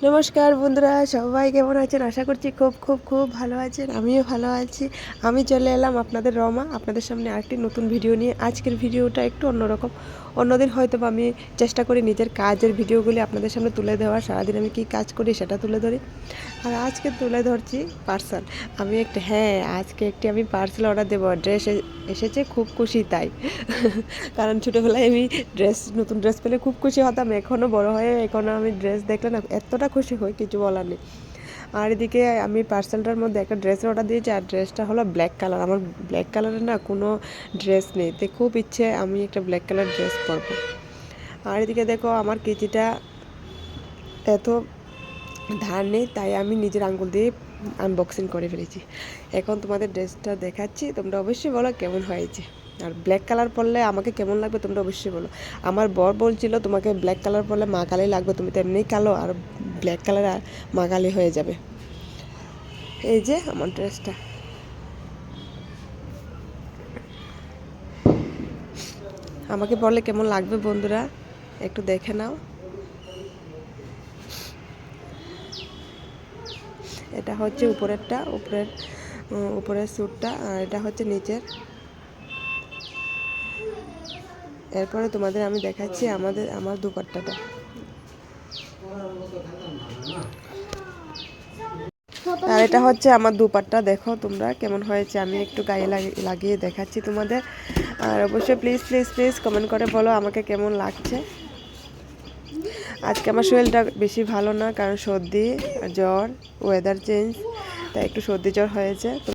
নমস্কার বন্ধুরা, সবাই কেমন আছেন? আশা করছি খুব খুব খুব ভালো আছেন। আমিও ভালো আছি। আমি চলে এলাম আপনাদের রমা, আপনাদের সামনে আরেকটি নতুন ভিডিও নিয়ে। আজকের ভিডিওটা একটু অন্যরকম। অন্যদিন হয়তো আমি চেষ্টা করি নিজের কাজের ভিডিওগুলি আপনাদের সামনে তুলে দেওয়ার, সারাদিন আমি কী কাজ করি সেটা তুলে ধরি। আর আজকে তুলে ধরছি পার্সেল। আজকে আমি পার্সেল অর্ডার দেবো। ড্রেস এসেছে, খুব খুশি তাই। কারণ ছোটোবেলায় আমি নতুন ড্রেস পেলে খুব খুশি হতাম। এখনও বড় হয়ে এখনও আমি ড্রেস দেখলে না এতটা খুশি হই, কিছু বলার নেই। আর এদিকে আমি পার্সেলটার মধ্যে একটা ড্রেসের অর্ডার দিয়েছি, আর ড্রেসটা হলো ব্ল্যাক কালার। আমার ব্ল্যাক কালারের না কোনো ড্রেস নেই, তো খুব ইচ্ছে আমি একটা ব্ল্যাক কালার ড্রেস পরবো। আর এদিকে দেখো আমার কেজিটা এত ধার নেই, তাই আমি নিজের আঙ্গুল দিয়ে আনবক্সিং করে ফেলেছি। এখন তোমাদের ড্রেসটা দেখাচ্ছি, তোমরা অবশ্যই বলো কেমন হয়েছে। আর ব্ল্যাক কালার পরলে আমাকে কেমন লাগবে তোমরা অবশ্যই বলো। আমার বর বলছিল তোমাকে ব্ল্যাক কালার পরলে মা কালি লাগবে, তুমি তো এমনিই কালো, আর ব্ল্যাক কালার আর মা কালি হয়ে যাবে। এই যে আমার ড্রেসটা, আমাকে পরলে কেমন লাগবে বন্ধুরা একটু দেখে নাও। এটা হচ্ছে উপরের স্যুটটা, আর এটা হচ্ছে নিচের। এরপরে তোমাদের আমি দেখাচ্ছি আমার দুপাট্টাটা। আর এটা হচ্ছে আমার দুপাট্টা, দেখো তোমরা কেমন হয়েছে। আমি একটু গায়ে লাগিয়ে দেখাচ্ছি তোমাদের। আর অবশ্যই প্লিজ প্লিজ প্লিজ কমেন্ট করে বলো আমাকে কেমন লাগছে। আজকে আমার শরীরটা বেশি ভালো না, কারণ সর্দি জ্বর, ওয়েদার চেঞ্জ, তাই একটু সর্দি জ্বর হয়েছে।